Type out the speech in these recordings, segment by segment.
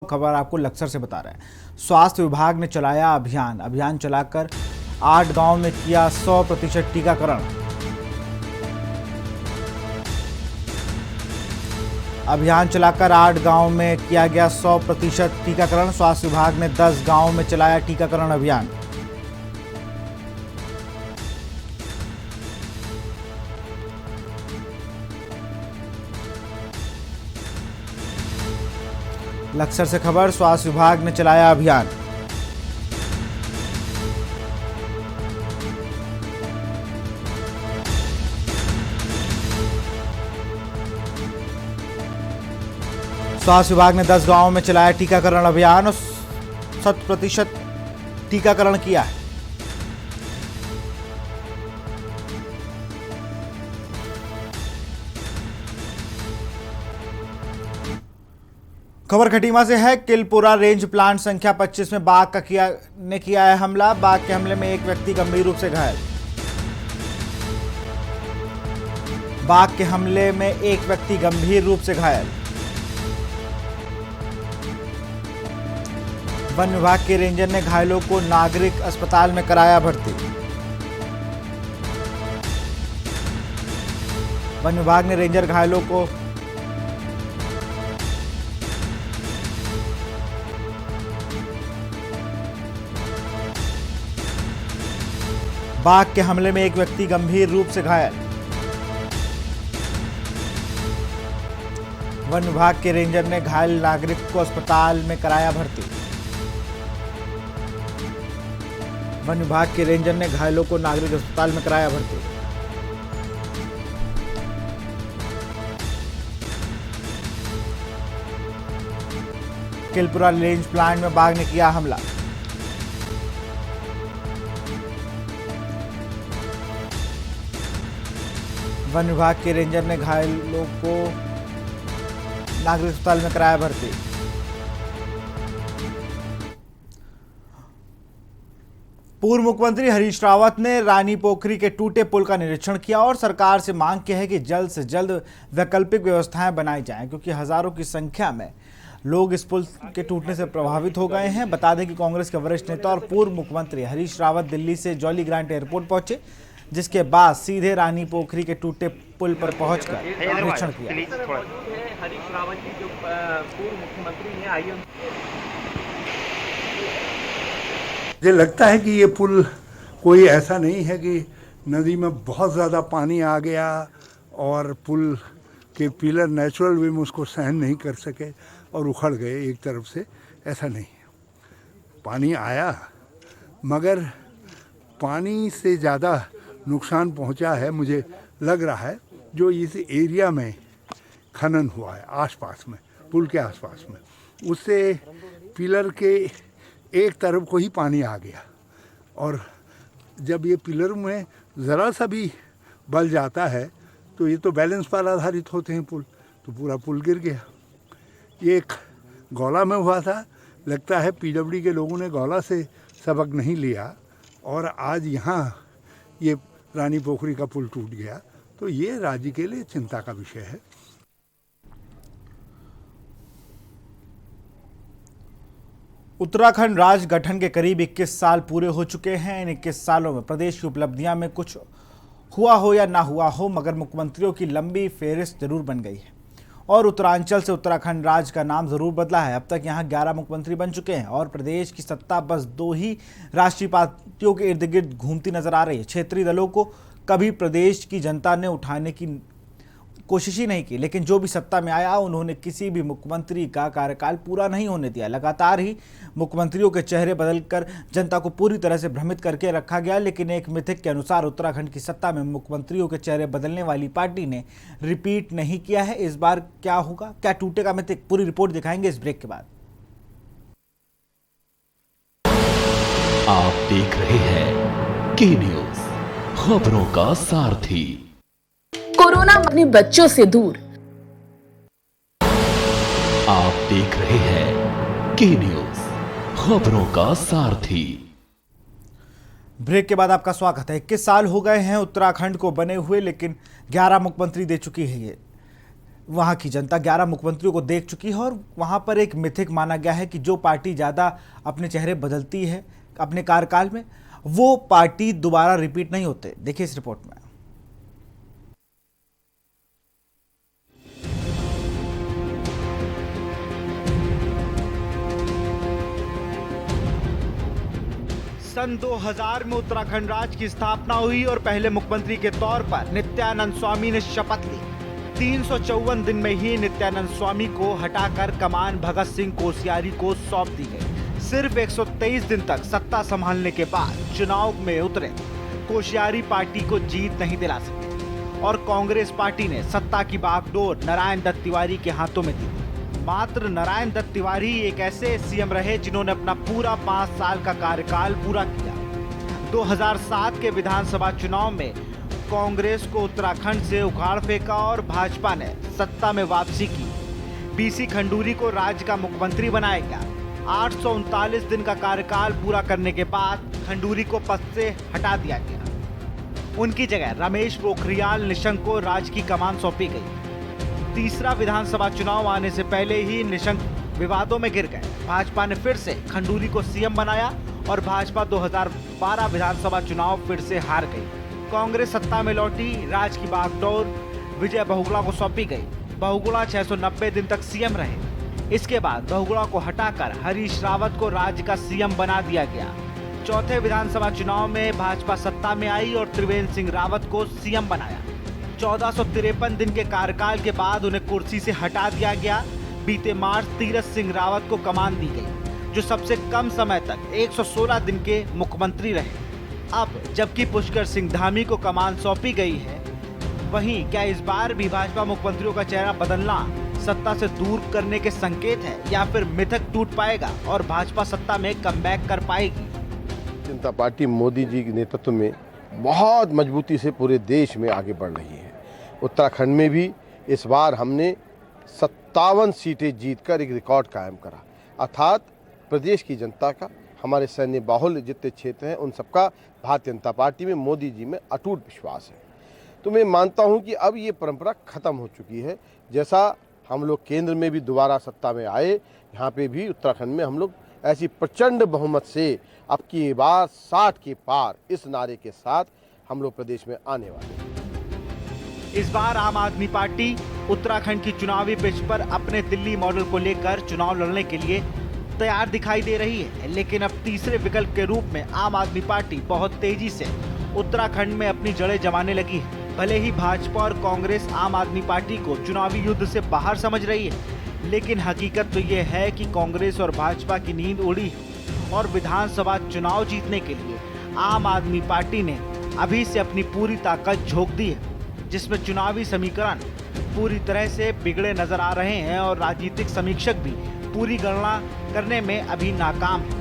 खबर आपको लक्सर से बता रहे हैं। स्वास्थ्य विभाग ने चलाया अभियान चलाकर 8 गांव में किया 100% टीकाकरण। अभियान चलाकर 8 गांव में किया गया 100% टीकाकरण। स्वास्थ्य विभाग ने 10 गांव में चलाया टीकाकरण अभियान। लक्सर से खबर, स्वास्थ्य विभाग ने चलाया अभियान। स्वास्थ्य विभाग ने 10 गांवों में चलाया टीकाकरण अभियान और 100% टीकाकरण किया है। खबर खटीमा से है। किलपुरा रेंज प्लांट संख्या 25 में बाघ का किया है हमला। बाघ के हमले में एक व्यक्ति गंभीर रूप से घायल। बाघ के हमले में एक व्यक्ति गंभीर रूप से घायल। वन विभाग के रेंजर ने घायलों को नागरिक अस्पताल में कराया भर्ती। वन विभाग ने रेंजर घायलों को बाघ के हमले में एक व्यक्ति गंभीर रूप से घायल। वन विभाग के रेंजर ने घायल नागरिक को अस्पताल में कराया भर्ती। वन विभाग के रेंजर ने घायलों को नागरिक अस्पताल में कराया भर्ती। किलपुरा रेंज प्लांट में बाघ ने किया हमला। वन विभाग के रेंजर ने घायलों को नागरिक अस्पताल में कराया भर्ती। पूर्व मुख्यमंत्री हरीश रावत ने रानी पोखरी के टूटे पुल का निरीक्षण किया और सरकार से मांग की है कि जल्द से जल्द वैकल्पिक व्यवस्थाएं बनाई जाएं, क्योंकि हजारों की संख्या में लोग इस पुल के टूटने से प्रभावित हो गए हैं। बता दें कि कांग्रेस के वरिष्ठ नेता और पूर्व मुख्यमंत्री हरीश रावत दिल्ली से जॉली ग्रांट एयरपोर्ट पहुंचे, जिसके बाद सीधे रानी पोखरी के टूटे पुल पर पहुंचकर निरीक्षण किया। हरीश रावत जी जो पूर्व मुख्यमंत्री हैं, आइए। मुझे लगता है कि ये पुल कोई ऐसा नहीं है कि नदी में बहुत ज़्यादा पानी आ गया और पुल के पिलर नेचुरल वे में उसको सहन नहीं कर सके और उखड़ गए एक तरफ से। ऐसा नहीं है। पानी आया, मगर पानी से ज़्यादा नुकसान पहुंचा है, मुझे लग रहा है, जो इस एरिया में खनन हुआ है आसपास में, पुल के आसपास में, उससे पिलर के एक तरफ को ही पानी आ गया और जब ये पिलर में ज़रा सा भी बल जाता है तो ये तो बैलेंस पर आधारित होते हैं पुल, तो पूरा पुल गिर गया। ये एक गौला में हुआ था। लगता है पीडब्ल्यूडी के लोगों ने गौला से सबक नहीं लिया और आज यहाँ ये रानी पोखरी का पुल टूट गया, तो ये राज्य के लिए चिंता का विषय है। उत्तराखंड राज्य गठन के करीब 21 साल पूरे हो चुके हैं। इन 21 सालों में प्रदेश की उपलब्धियां में कुछ हुआ हो या ना हुआ हो, मगर मुख्यमंत्रियों की लंबी फेहरिस्त जरूर बन गई है और उत्तरांचल से उत्तराखंड राज्य का नाम जरूर बदला है। अब तक यहां 11 मुख्यमंत्री बन चुके हैं और प्रदेश की सत्ता बस 2 ही राष्ट्रीय पार्टियों के इर्द गिर्द घूमती नजर आ रही है। क्षेत्रीय दलों को कभी प्रदेश की जनता ने उठाने की कोशिश ही नहीं की, लेकिन जो भी सत्ता में आया उन्होंने किसी भी मुख्यमंत्री का कार्यकाल पूरा नहीं होने दिया। लगातार ही मुख्यमंत्रियों के चेहरे बदलकर जनता को पूरी तरह से भ्रमित करके रखा गया, लेकिन एक मिथक के अनुसार उत्तराखंड की सत्ता में मुख्यमंत्रियों के चेहरे बदलने वाली पार्टी ने रिपीट नहीं किया है। इस बार क्या होगा, क्या टूटेगा मिथक, पूरी रिपोर्ट दिखाएंगे इस ब्रेक के बाद। आप देख रहे हैं के न्यूज, खबरों का सारथी। कोरोना अपने बच्चों से दूर। आप देख रहे हैं के न्यूज, खबरों का सारथी। ब्रेक के बाद आपका स्वागत है। 21 साल हो गए हैं उत्तराखंड को बने हुए, लेकिन 11 मुख्यमंत्री दे चुकी है ये वहाँ की जनता 11 मुख्यमंत्रियों को देख चुकी है और वहाँ पर एक मिथिक माना गया है कि जो पार्टी ज़्यादा अपने चेहरे बदलती है अपने कार्यकाल में, वो पार्टी दोबारा रिपीट नहीं होते। देखिए इस रिपोर्ट में। सन 2000 में उत्तराखंड राज्य की स्थापना हुई और पहले मुख्यमंत्री के तौर पर नित्यानंद स्वामी ने शपथ ली। 354 दिन में ही नित्यानंद स्वामी को हटाकर कमान भगत सिंह कोश्यारी को सौंप दी गई। सिर्फ 123 दिन तक सत्ता संभालने के बाद चुनाव में उतरे कोश्यारी पार्टी को जीत नहीं दिला सके और कांग्रेस पार्टी ने सत्ता की बागडोर नारायण दत्त तिवारी के हाथों में दी। मात्र नारायण दत्त तिवारी एक ऐसे सीएम रहे जिन्होंने अपना पूरा 5 साल का कार्यकाल पूरा किया। 2007 के विधानसभा चुनाव में कांग्रेस को उत्तराखंड से उखाड़ फेंका और भाजपा ने सत्ता में वापसी की। बीसी खंडूरी को राज्य का मुख्यमंत्री बनाया गया। 839 दिन का कार्यकाल पूरा करने के बाद खंडूरी को पद से हटा दिया गया। उनकी जगह रमेश पोखरियाल निशंक को राज्य की कमान सौंपी गई। तीसरा विधानसभा चुनाव आने से पहले ही निशंक विवादों में गिर गए। भाजपा ने फिर से खंडूरी को सीएम बनाया और भाजपा 2012 विधानसभा चुनाव फिर से हार गई। कांग्रेस सत्ता में लौटी। राज्य की बागडोर विजय बहुगुणा को सौंपी गई। बहुगुणा 690 दिन तक सीएम रहे। इसके बाद बहुगुणा को हटाकर हरीश रावत को राज्य का सीएम बना दिया गया। चौथे विधानसभा चुनाव में भाजपा सत्ता में आई और त्रिवेंद्र सिंह रावत को सीएम बनाया। 1453 दिन के कार्यकाल के बाद उन्हें कुर्सी से हटा दिया गया। बीते मार्च तीरथ सिंह रावत को कमान दी गई, जो सबसे कम समय तक 116 दिन के मुख्यमंत्री रहे। अब जबकि पुष्कर सिंह धामी को कमान सौंपी गई है, वहीं क्या इस बार भी भाजपा मुख्यमंत्रियों का चेहरा बदलना सत्ता से दूर करने के संकेत है या फिर मिथक टूट पाएगा और भाजपा सत्ता में कमबैक कर पाएगी? जनता पार्टी मोदी जी के नेतृत्व में बहुत मजबूती से पूरे देश में आगे बढ़ रही है। उत्तराखंड में भी इस बार हमने 57 सीटें जीतकर एक रिकॉर्ड कायम करा। अर्थात प्रदेश की जनता का, हमारे सैन्य बाहुल्य जितने क्षेत्र हैं उन सबका भारतीय जनता पार्टी में, मोदी जी में अटूट विश्वास है। तो मैं मानता हूं कि अब ये परंपरा खत्म हो चुकी है। जैसा हम लोग केंद्र में भी दोबारा सत्ता में आए, यहाँ पे भी उत्तराखंड में हम लोग ऐसी प्रचंड बहुमत से अब की बार 60 के पार इस नारे के साथ हम लोग प्रदेश में आने वाले हैं। इस बार आम आदमी पार्टी उत्तराखंड की चुनावी पिच पर अपने दिल्ली मॉडल को लेकर चुनाव लड़ने के लिए तैयार दिखाई दे रही है, लेकिन अब तीसरे विकल्प के रूप में आम आदमी पार्टी बहुत तेजी से उत्तराखंड में अपनी जड़ें जमाने लगी है। भले ही भाजपा और कांग्रेस आम आदमी पार्टी को चुनावी युद्ध से बाहर समझ रही है, लेकिन हकीकत तो ये है कि कांग्रेस और भाजपा की नींद उड़ी है और विधानसभा चुनाव जीतने के लिए आम आदमी पार्टी ने अभी से अपनी पूरी ताकत झोंक दी है, जिसमें चुनावी समीकरण पूरी तरह से बिगड़े नजर आ रहे हैं और राजनीतिक समीक्षक भी पूरी गणना करने में अभी नाकाम है।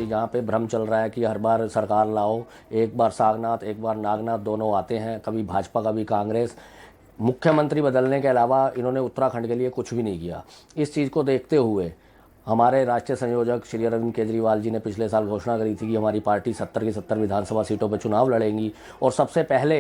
यहाँ पे भ्रम चल रहा है कि हर बार सरकार लाओ, एक बार सागनाथ एक बार नागनाथ दोनों आते हैं, कभी भाजपा कभी कांग्रेस। मुख्यमंत्री बदलने के अलावा इन्होंने उत्तराखंड के लिए कुछ भी नहीं किया। इस चीज़ को देखते हुए हमारे राष्ट्रीय संयोजक श्री अरविंद केजरीवाल जी ने पिछले साल घोषणा करी थी कि हमारी पार्टी 70 की 70 विधानसभा सीटों पर चुनाव लड़ेंगी और सबसे पहले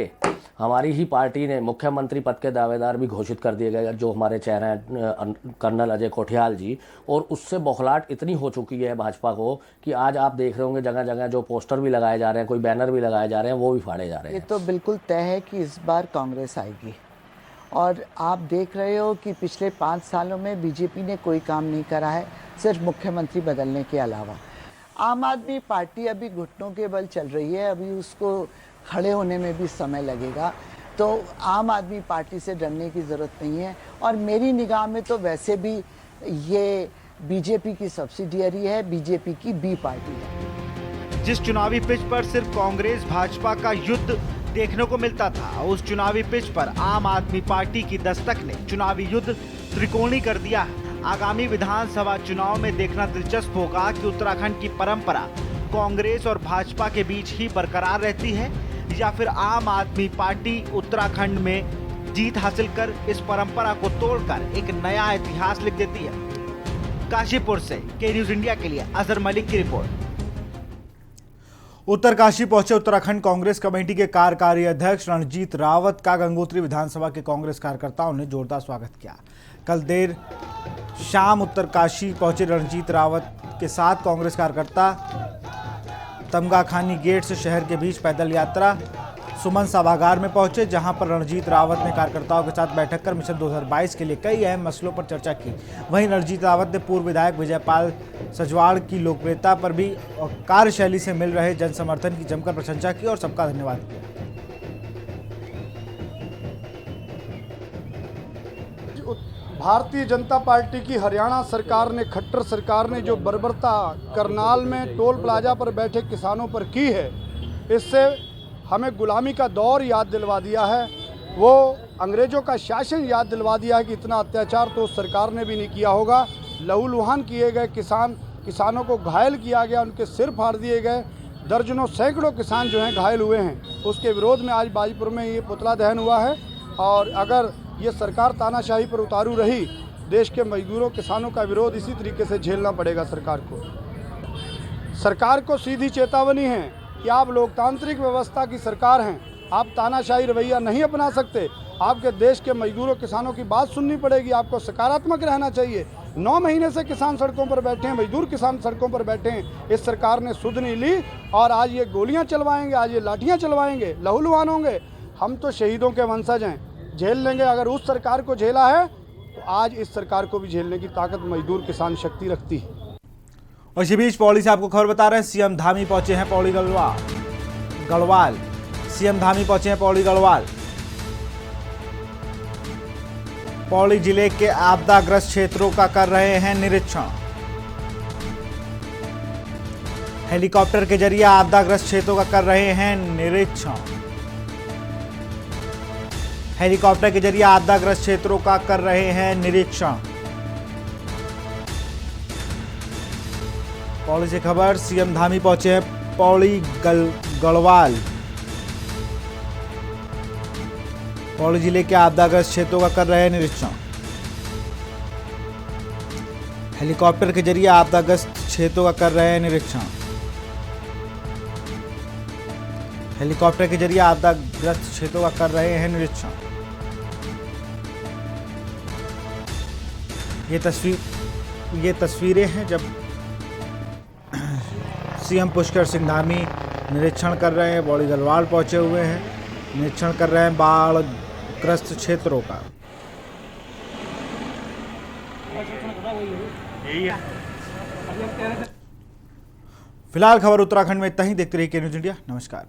हमारी ही पार्टी ने मुख्यमंत्री पद के दावेदार भी घोषित कर दिए गए, जो हमारे चेहरे हैं कर्नल अजय कोठियाल जी। और उससे बौखलाहट इतनी हो चुकी है भाजपा को कि आज आप देख रहे होंगे जगह जगह जो पोस्टर भी लगाए जा रहे हैं, कोई बैनर भी लगाए जा रहे हैं, वो भी फाड़े जा रहे हैं। ये तो बिल्कुल तय है कि इस बार कांग्रेस आएगी और आप देख रहे हो कि पिछले 5 सालों में बीजेपी ने कोई काम नहीं करा है, सिर्फ मुख्यमंत्री बदलने के अलावा। आम आदमी पार्टी अभी घुटनों के बल चल रही है, अभी उसको खड़े होने में भी समय लगेगा, तो आम आदमी पार्टी से डरने की ज़रूरत नहीं है। और मेरी निगाह में तो वैसे भी ये बीजेपी की सब्सिडियरी है, बीजेपी की बी पार्टी है। जिस चुनावी पिच पर सिर्फ कांग्रेस भाजपा का युद्ध देखने को मिलता था, उस चुनावी पिच पर आम आदमी पार्टी की दस्तक ने चुनावी युद्ध त्रिकोणी कर दिया है। आगामी विधानसभा चुनाव में देखना दिलचस्प होगा कि उत्तराखंड की परंपरा कांग्रेस और भाजपा के बीच ही बरकरार रहती है या फिर आम आदमी पार्टी उत्तराखंड में जीत हासिल कर इस परंपरा को तोड़कर एक नया इतिहास लिख देती है। काशीपुर से के न्यूज इंडिया के लिए अजहर मलिक की रिपोर्ट। उत्तरकाशी पहुंचे उत्तराखंड कांग्रेस कमेटी के कार्यकारी अध्यक्ष रणजीत रावत का गंगोत्री विधानसभा के कांग्रेस कार्यकर्ताओं ने जोरदार स्वागत किया। कल देर शाम उत्तरकाशी पहुंचे रणजीत रावत के साथ कांग्रेस कार्यकर्ता तमगाखानी गेट से शहर के बीच पैदल यात्रा सुमन सभागार में पहुंचे, जहां पर रणजीत रावत ने कार्यकर्ताओं के साथ बैठक कर मिशन 2022 के लिए कई अहम मसलों पर चर्चा की। वहीं रणजीत रावत ने पूर्व विधायक विजयपाल सजवाड़ की लोकप्रियता पर भी और कार्यशैली से मिल रहे जन समर्थन की जमकर प्रशंसा की और सबका धन्यवाद किया। भारतीय जनता पार्टी की हरियाणा सरकार ने, खट्टर सरकार ने जो बर्बरता करनाल में टोल प्लाजा पर बैठे किसानों पर की है, इससे हमें गुलामी का दौर याद दिलवा दिया है। वो अंग्रेज़ों का शासन याद दिलवा दिया है कि इतना अत्याचार तो उस सरकार ने भी नहीं किया होगा। लहूलुहान किए गए किसानों को घायल किया गया, उनके सिर फाड़ दिए गए, दर्जनों सैकड़ों किसान जो हैं घायल हुए हैं। उसके विरोध में आज बाजीपुर में ये पुतला दहन हुआ है। और अगर ये सरकार तानाशाही पर उतारू रही, देश के मजदूरों किसानों का विरोध इसी तरीके से झेलना पड़ेगा सरकार को। सरकार को सीधी चेतावनी है कि आप लोकतांत्रिक व्यवस्था की सरकार हैं, आप तानाशाही रवैया नहीं अपना सकते। आपके देश के मजदूरों किसानों की बात सुननी पड़ेगी, आपको सकारात्मक रहना चाहिए। 9 महीने से किसान सड़कों पर बैठे हैं, मजदूर किसान सड़कों पर बैठे हैं। इस सरकार ने सुध नहीं ली और आज ये गोलियां चलवाएंगे, आज ये लाठियां चलवाएंगे, लहूलुहान होंगे। हम तो शहीदों के वंशज हैं, झेल लेंगे। अगर उस सरकार को झेला है तो आज इस सरकार को भी झेलने की ताकत मजदूर किसान शक्ति रखती है। और इसी बीच पौड़ी से आपको खबर बता रहे हैं, सीएम धामी पहुंचे हैं पौड़ी गढ़वाल। सीएम धामी पहुंचे हैं पौड़ी गढ़वाल। पौड़ी जिले के आपदाग्रस्त क्षेत्रों का कर रहे हैं निरीक्षण। हेलीकॉप्टर के जरिए आपदाग्रस्त क्षेत्रों का कर रहे हैं निरीक्षण। हेलीकॉप्टर के जरिए आपदाग्रस्त क्षेत्रों का कर रहे हैं निरीक्षण। पौड़ी से खबर, सीएम धामी पहुंचे हैं पौड़ी गढ़वाल। पौड़ी जिले के आपदाग्रस्त क्षेत्रों का कर रहे हैं निरीक्षण। हेलीकॉप्टर के जरिए आपदाग्रस्त क्षेत्रों का कर रहे हैं निरीक्षण। हेलीकॉप्टर के जरिए आपदाग्रस्त क्षेत्रों का कर रहे हैं निरीक्षण। ये तस्वीरें हैं जब सीएम पुष्कर सिंह धामी निरीक्षण कर रहे हैं, पौड़ी गढ़वाल पहुंचे हुए हैं, निरीक्षण कर रहे हैं बाढ़ग्रस्त क्षेत्रों का। फिलहाल खबर उत्तराखंड में इतना ही। देखते रहिए के न्यूज़ इंडिया। नमस्कार।